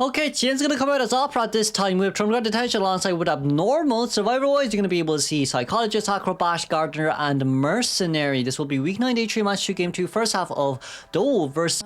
Okay, Tien's gonna come out as Opera this time with Trumgard Detention alongside with Abnormal. Survivor-wise, you're gonna be able to see Psychologist, Acrobat, Gardener, and Mercenary. This will be Week 9, Day 3, Match 2, Game 2, first half of Dole versus...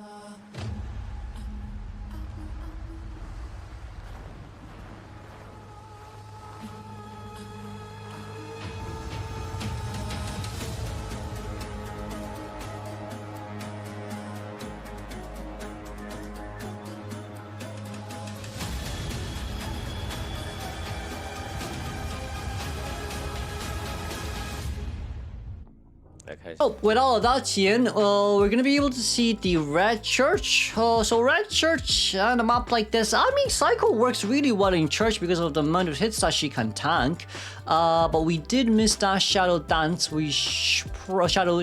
Okay. Oh, with all of that, Tien, we're gonna be able to see the Red Church. So Red Church and a map like this, I mean, Psycho works really well in Church because of the amount of hits that she can tank. But we did miss that Shadow Dance. We Shadow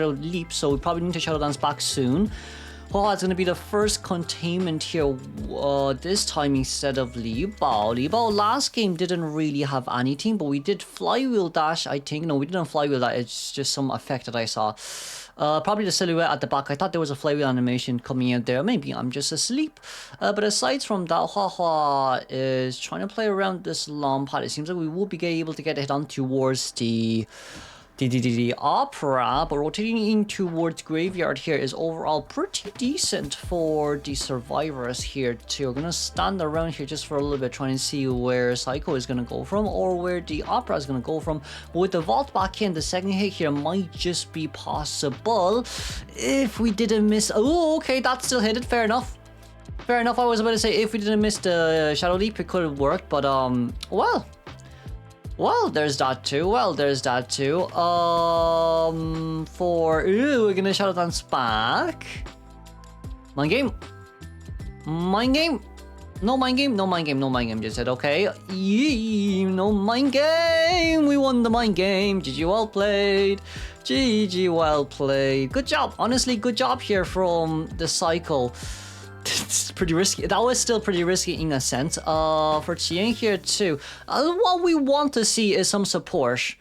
Leap, so we probably need to Shadow Dance back soon. Oh, it's going to be the first containment here this time instead of Li Bao. Li Bao last game didn't really have anything, but we did Flywheel Dash, I think. No, we didn't Flywheel Dash, it's just some effect that I saw. Probably the silhouette at the back. I thought there was a flywheel animation coming out there. Maybe I'm just asleep. But aside from that, Hua is trying to play around this long pad. It seems like we will be able to get it on towards the Opera, but rotating in towards Graveyard here is overall pretty decent for the survivors here too. We're gonna stand around here just for a little bit trying to see where Psycho is gonna go from or where the Opera is gonna go from. But with the vault back in, the second hit here might just be possible if we didn't miss. Oh, okay, that still hit it. Fair enough. Fair enough. I was about to say if we didn't miss the Shadow Leap, it could have worked, but well, there's that too. We're gonna Shadow Dance back. Mind game. No mind game, just said, okay. Yee, no mind game. We won the mind game. GG, well played. GG, well played. Good job. Honestly, good job here from the Psycho. It's pretty risky. That was still pretty risky in a sense. For Tien here too. What we want to see is some support.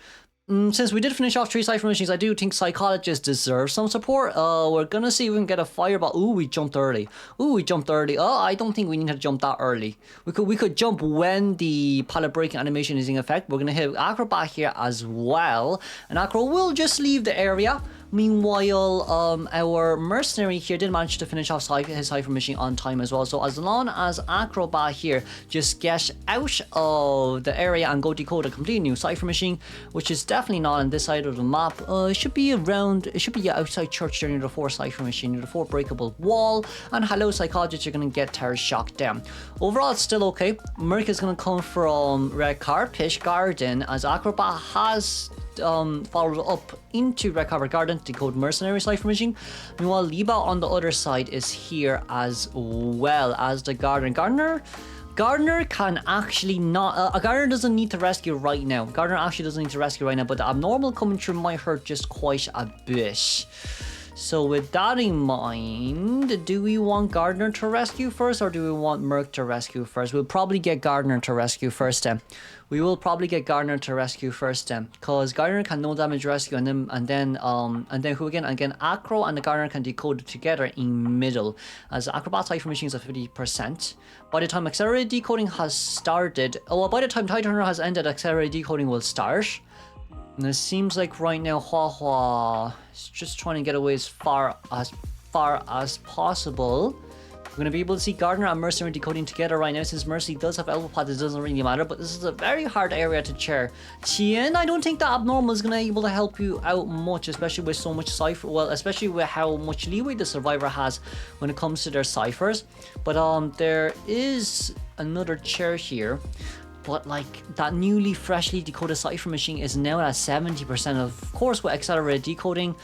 Since we did finish off 3 Cypher Machines, I do think Psychologists deserve some support. We're gonna see if we can get a Fireball. Ooh, we jumped early. Oh, I don't think we need to jump that early. We could jump when the pallet breaking animation is in effect. We're gonna hit Acrobat here as well. And Acro will just leave the area. Meanwhile, our Mercenary here did manage to finish off his Cypher Machine on time as well. So as long as Acrobat here just gets out of the area and go decode a completely new Cypher Machine, which is definitely not on this side of the map. It should be outside Church near the 4 Cypher Machine, near the 4 breakable wall. And hello, Psychologist, you're going to get Terror Shock down. Overall, it's still okay. Merc is going to come from Red Carpish Garden as Acrobat has followed up into Red Carpet Garden to decode Mercenary Cypher Machine. Meanwhile, Liba on the other side is here as well as the Gardener. Gardener can actually not... Gardener doesn't need to rescue right now. But the Abnormal coming through might hurt just quite a bit. So with that in mind, do we want Gardener to rescue first or do we want Merc to rescue first? We'll probably get Gardener to rescue first then. Because Gardener can no damage rescue and then who again? Again, Acro and the Gardener can decode it together in middle. As Acrobat Cypher Machine is at 50%. By the time accelerated decoding has started, by the time Titan Hunter has ended, accelerated decoding will start. And it seems like right now Hua is just trying to get away as far as possible. We're going to be able to see Gardener and Mercenary decoding together right now. Since Mercy does have elbow pads, it doesn't really matter, but this is a very hard area to chair. Tien, I don't think that Abnormal is going to be able to help you out much, especially with so much Cypher, especially with how much leeway the Survivor has when it comes to their Cyphers. But there is another chair here. But like that newly freshly decoded Cypher Machine is now at 70%. Of course, with accelerated decoding,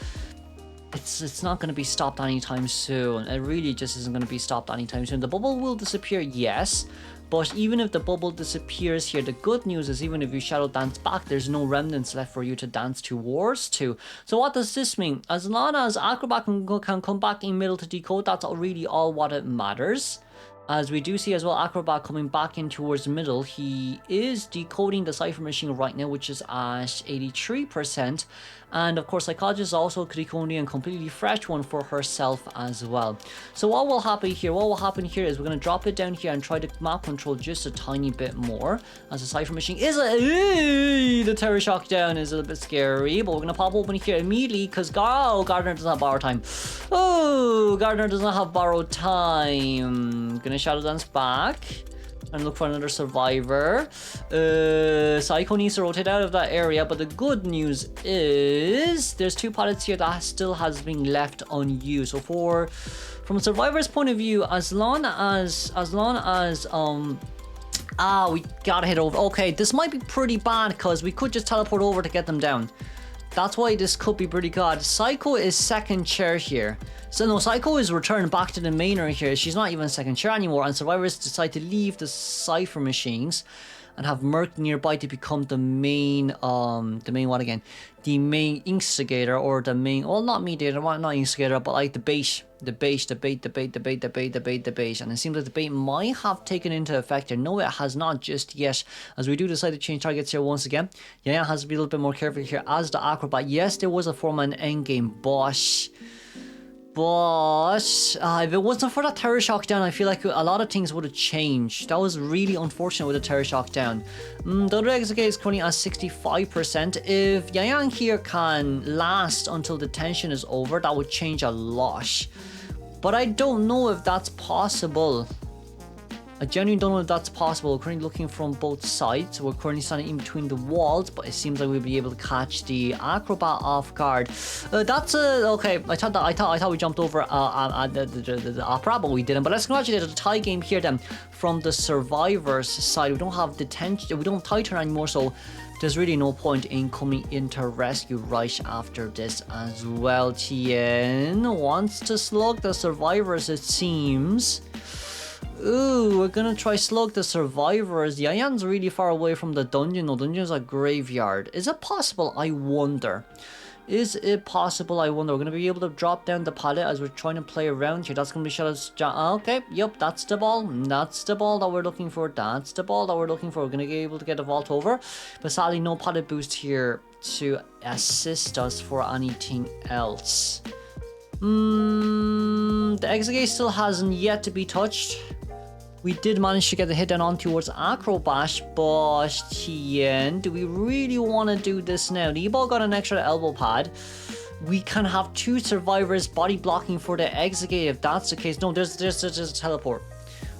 it's not going to be stopped anytime soon. It really just isn't going to be stopped anytime soon. The bubble will disappear, yes, but even if the bubble disappears here, the good news is even if you Shadow Dance back, there's no remnants left for you to dance towards to. So what does this mean? As long as Acrobat can come back in middle to decode, that's really all what it matters. As we do see as well, Acrobat coming back in towards the middle. He is decoding the cipher machine right now, which is at 83%. And of course, Psychologist also decoding a completely fresh one for herself as well. So what will happen here? What will happen here is we're going to drop it down here and try to map control just a tiny bit more. As the cipher machine is the terror shock down is a bit scary, but we're going to pop open here immediately because Gardner doesn't have borrow time. Oh, Gardner does not have borrowed time. Gonna Shadow Dance back and look for another survivor. Psycho needs to rotate out of that area, but the good news is there's 2 pallets here that still has been left unused. So from a survivor's point of view, as long as we gotta head over. Okay, this might be pretty bad because we could just teleport over to get them down. That's why this could be pretty good. Psycho is second chair here. So no, Psycho is returned back to the main area here. She's not even second chair anymore, and survivors decide to leave the cipher machines and have Merc nearby to become the main what again? The main instigator, or the main, well, not mediator, not instigator, but like the bait. And it seems like the bait might have taken into effect here. No, it has not just yet, as we do decide to change targets here once again. Yeah, has to be a little bit more careful here as the Acrobat. Yes, there was a 4-man endgame, but if it wasn't for that terror shock down, I feel like a lot of things would have changed. That was really unfortunate with the terror shock down. The other execute is currently at 65%. If Yang here can last until the tension is over, that would change a lot. But I don't know if that's possible. I genuinely don't know if that's possible. We're currently looking from both sides. We're currently standing in between the walls, but it seems like we'll be able to catch the Acrobat off guard. That's okay. I thought we jumped over the opera, but we didn't. But let's congratulate the tie game here then from the survivors side. We don't have detention. We don't have tie turn anymore, so there's really no point in coming into rescue right after this as well. Tien wants to slug the survivors, it seems. Ooh, we're gonna try slug the survivors. Yayan's really far away from the dungeon. No, dungeon's a graveyard. Is it possible? I wonder. Is it possible? I wonder. We're gonna be able to drop down the pallet as we're trying to play around here. That's gonna be Shadow's. Okay, yep, that's the ball. That's the ball that we're looking for. That's the ball that we're looking for. We're gonna be able to get the vault over, but sadly, no pallet boost here to assist us for anything else. The exit still hasn't yet to be touched. We did manage to get the hit down on towards Acrobat, but Tien, do we really want to do this now? The E-ball got an extra elbow pad. We can have 2 survivors body blocking for the exit if that's the case. No, there's a teleport.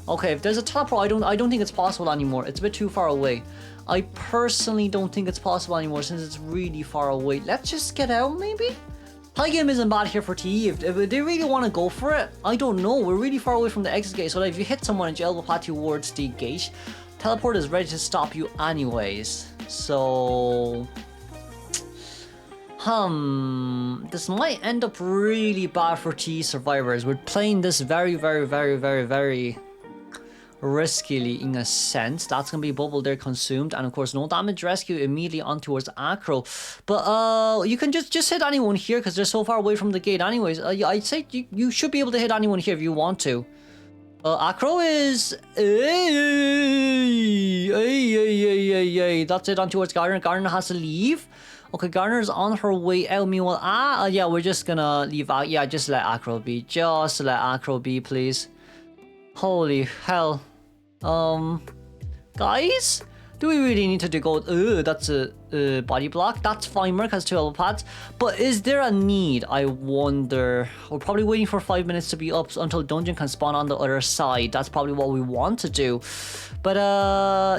Okay, if there's a teleport, I don't think it's possible anymore. It's a bit too far away. I personally don't think it's possible anymore since it's really far away. Let's just get out, maybe? Tie game isn't bad here for TE. If they really want to go for it, I don't know. We're really far away from the exit gate, so if you hit someone and you elbow pad towards the gate, teleport is ready to stop you anyways. So, this might end up really bad for TE survivors. We're playing this very riskily in a sense. That's gonna be bubble there consumed, and of course no damage rescue immediately on towards Acro. But you can just hit anyone here because they're so far away from the gate anyways. I'd say you should be able to hit anyone here if you want to. Acro is that's it on towards Gardner. Gardner has to leave. Okay, Garner's on her way out. Meanwhile, yeah, we're just gonna leave out. Yeah, just let Acro be. Just let Acro be, please. Holy hell. Guys? Do we really need to go? That's a body block. That's fine. Merc has 2 elbow pads. But is there a need? I wonder. We're probably waiting for 5 minutes to be up until dungeon can spawn on the other side. That's probably what we want to do. But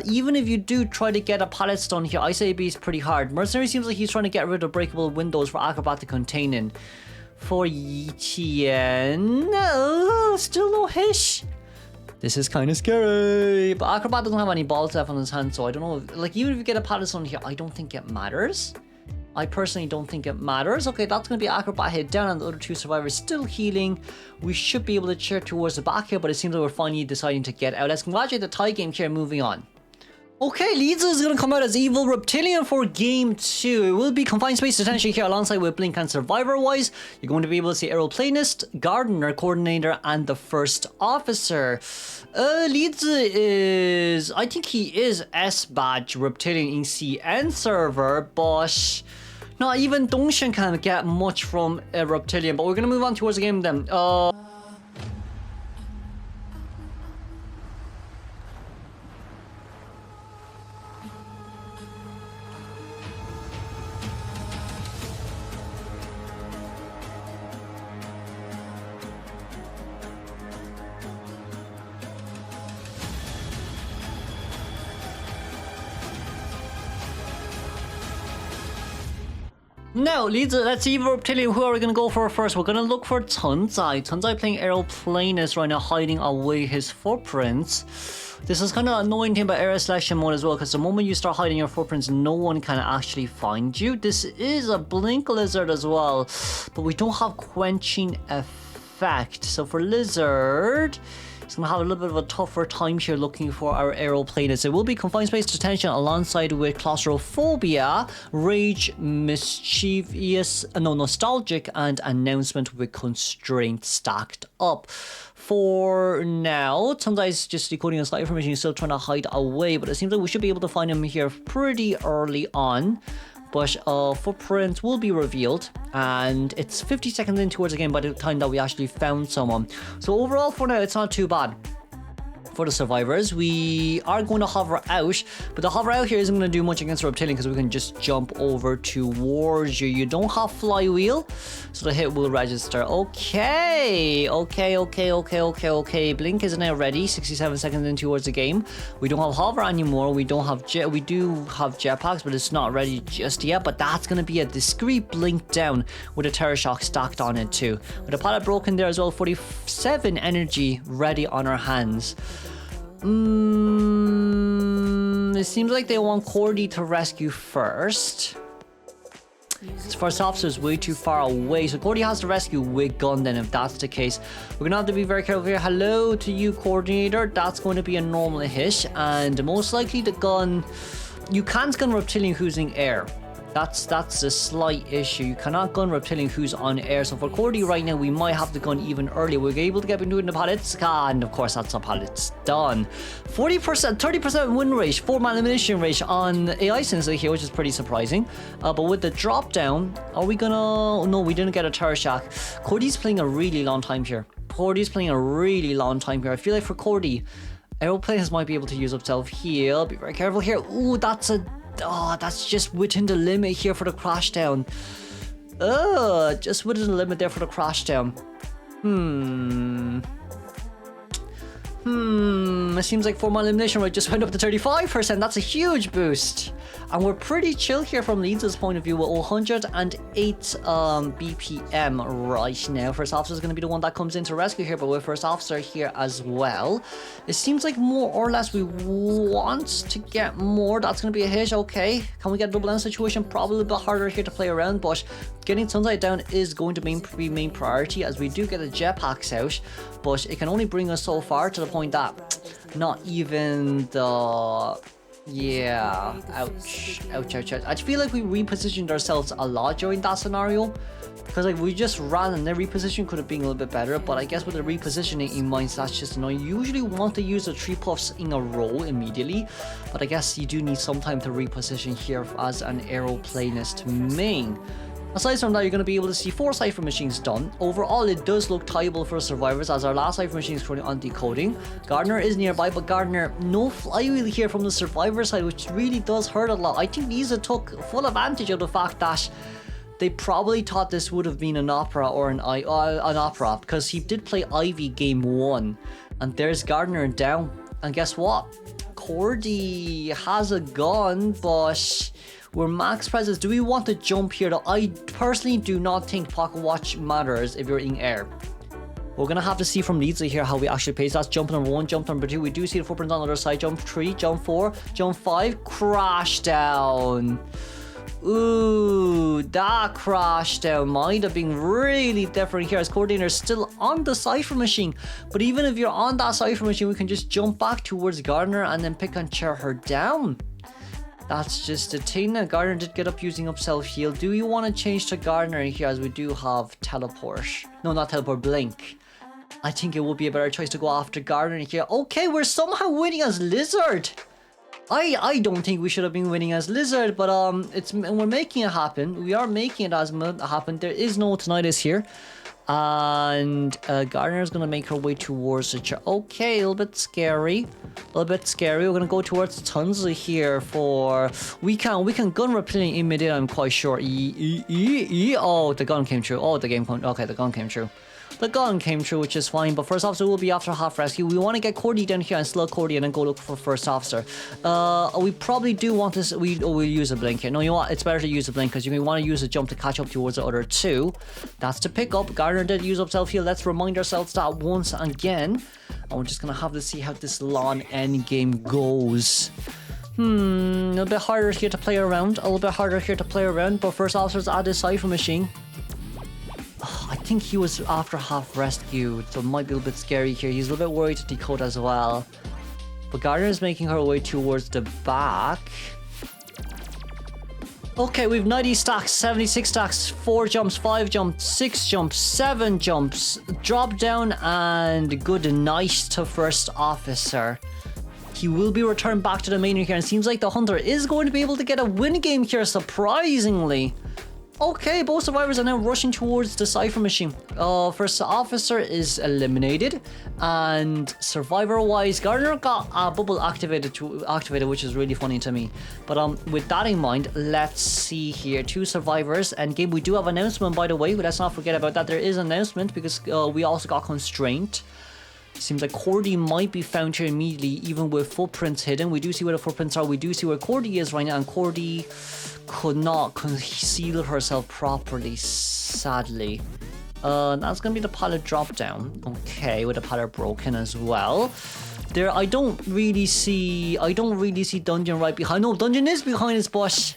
even if you do try to get a pallet stun here, I say it's pretty hard. Mercenary seems like he's trying to get rid of breakable windows for Acrobat to contain in. For Tien. Still no hish. This is kind of scary. But Acrobat doesn't have any balls left on his hand, so I don't know. Like, even if you get a pallet stun here, I don't think it matters. I personally don't think it matters. Okay, that's going to be Acrobat hit down, and the other 2 survivors still healing. We should be able to cheer towards the back here, but it seems like we're finally deciding to get out. Let's congratulate the tie game here, moving on. Okay, Leeds is going to come out as Evil Reptilian for Game 2. It will be Confined Space Detention here alongside with Blink and Survivor-wise. You're going to be able to see Aeroplanist, Gardener, Coordinator, and the First Officer. Leeds is... I think he is S-Badge Reptilian in CN server, but... not even Dongshan can get much from a Reptilian. But we're going to move on towards the game then. Now, Leeds, let's see Reptilian. Who are we going to go for first? We're going to look for Tunzai. Tunzai playing Aeroplanist right now, hiding away his footprints. This is kind of annoying thing about Air Selection mode as well, because the moment you start hiding your footprints, no one can actually find you. This is a Blink Lizard as well, but we don't have Quenching Effect. So for Lizard... it's going to have a little bit of a tougher time here looking for our Aeroplanist. It will be Confined Space Detention alongside with Claustrophobia, Rage, Mischievous, Nostalgic, and Announcement with Constraint stacked up. For now, Tunzai's just decoding a slight information. He's still trying to hide away, but it seems like we should be able to find him here pretty early on. But footprint will be revealed, and it's 50 seconds in towards the game by the time that we actually found someone. So overall, for now, it's not too bad. For the survivors, we are going to hover out, but the hover out here isn't going to do much against the Reptilian because we can just jump over towards you. You don't have flywheel, so the hit will register. Okay. Blink is now ready. 67 seconds in towards the game. We don't have hover anymore. We don't have jet. We do have jetpacks, but it's not ready just yet. But that's going to be a discreet blink down with a Terror Shock stacked on it too. With a pallet broken there as well. 47 energy ready on our hands. It seems like they want Cordy to rescue first. This first officer is way too far away, so Cordy has to rescue with gun then if that's the case. We're gonna have to be very careful here. Hello to you, Coordinator. That's going to be a normal hit, and most likely the gun... you can't gun Reptilian who's in air. That's a slight issue. You cannot gun Reptilian who's on air. So for Cordy right now, we might have to gun even earlier. We're able to get into the pallets, and of course that's a pallets done. 40%, 30% win rate, 4-man elimination rate on AI Sensei here, which is pretty surprising. But with the drop down, are we gonna... no, we didn't get a Terror Shock. Cordy's playing a really long time here. I feel like for Cordy, Aeroplanist might be able to use up self-heal. Be very careful here. Ooh, that's a... oh, that's just within the limit here for the crash down. Just within the limit there for the crash down. It seems like 4-man elimination rate just went up to 35%. That's a huge boost. And we're pretty chill here from Leeds' point of view with 108 BPM right now. First officer is going to be the one that comes in to rescue here, but with first officer here as well. It seems like more or less we want to get more. That's going to be a hit. Okay. Can we get a double end situation? Probably a bit harder here to play around, but getting Tunzai down is going to be main priority as we do get the jetpacks out, but it can only bring us so far to the point that not even the... yeah, ouch. I feel like we repositioned ourselves a lot during that scenario, because like we just ran and the reposition could have been a little bit better, but I guess with the repositioning in mind, that's just annoying. You usually want to use the 3 puffs in a row immediately, but I guess you do need some time to reposition here as an Aeroplanist main. Aside from that, you're going to be able to see 4 Cypher machines done. Overall, it does look tiable for survivors as our last Cypher machine is currently on decoding. Gardener is nearby, but Gardener, no flywheel here from the survivor side, which really does hurt a lot. I think Lisa took full advantage of the fact that they probably thought this would have been an Opera or an Opera, because he did play Ivy game 1. And there's Gardener down. And guess what? Cordy has a gun, but... we're max presence. Do we want to jump here though? I personally do not think pocket watch matters if you're in air. We're gonna have to see from Leeds here how we actually pace. That's jump number 1, jump number 2. We do see the footprints on the other side. Jump 3, jump 4, jump 5, crash down. Ooh, that crash down might have been really different here as coordinator's still on the cipher machine. But even if you're on that cipher machine, we can just jump back towards Gardner and then pick and cheer her down. That's just a thing. Now, Gardner did get up using up self-heal. Do you want to change to Gardner here as we do have teleport? No, not teleport, blink. I think it would be a better choice to go after Gardner here. Okay, we're somehow winning as Lizard. I don't think we should have been winning as Lizard, but we're making it happen. We are making it as happen. There is no tinnitus here. And Gardner's gonna make her way towards the chair. Okay, a little bit scary. We're gonna go towards Tunsley here for we can gun repelling in midair, I'm quite sure. Oh, the gun came true. Oh, the gun came true. The gun came true, which is fine, but first officer will be after half rescue. We want to get Cordy down here and slug Cordy and then go look for first officer. We probably do want this. We'll use a blink here. No, you know what? It's better to use a blink because you may want to use a jump to catch up towards the other two. That's to pick up. Gardner did use up self-heal. Let's remind ourselves that once again. And we're just going to have to see how this lawn end game goes. A little bit harder here to play around. But first officer's at his cipher machine. I think he was after half rescue, so it might be a little bit scary here. He's a little bit worried to decode as well. But Gardner is making her way towards the back. Okay, we've 90 stacks, 76 stacks, 4 jumps, 5 jumps, 6 jumps, 7 jumps, drop down, and good night to first officer. He will be returned back to the main here, and it seems like the hunter is going to be able to get a win game here, surprisingly. Okay, both survivors are now rushing towards the cipher machine. First officer is eliminated, and survivor-wise, Gardner got a bubble activated, which is really funny to me. But with that in mind, let's see here. 2 survivors, and game. We do have announcement, by the way. Let's not forget about that. There is an announcement because we also got constraint. Seems like Cordy might be found here immediately, even with footprints hidden. We do see where the footprints are. We do see where Cordy is right now, and Cordy could not conceal herself properly, sadly. That's gonna be the pallet drop down. Okay, with the pallet broken as well. There, I don't really see Dungeon right behind. No, Dungeon is behind us, but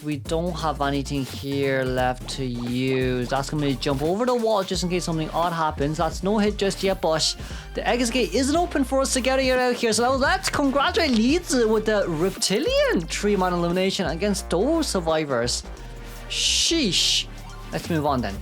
we don't have anything here left to use. That's gonna be jump over the wall just in case something odd happens. That's no hit just yet, but the exit gate isn't open for us to get it out here. So let's congratulate Leeds with the Reptilian 3-man elimination against those survivors. Sheesh. Let's move on then.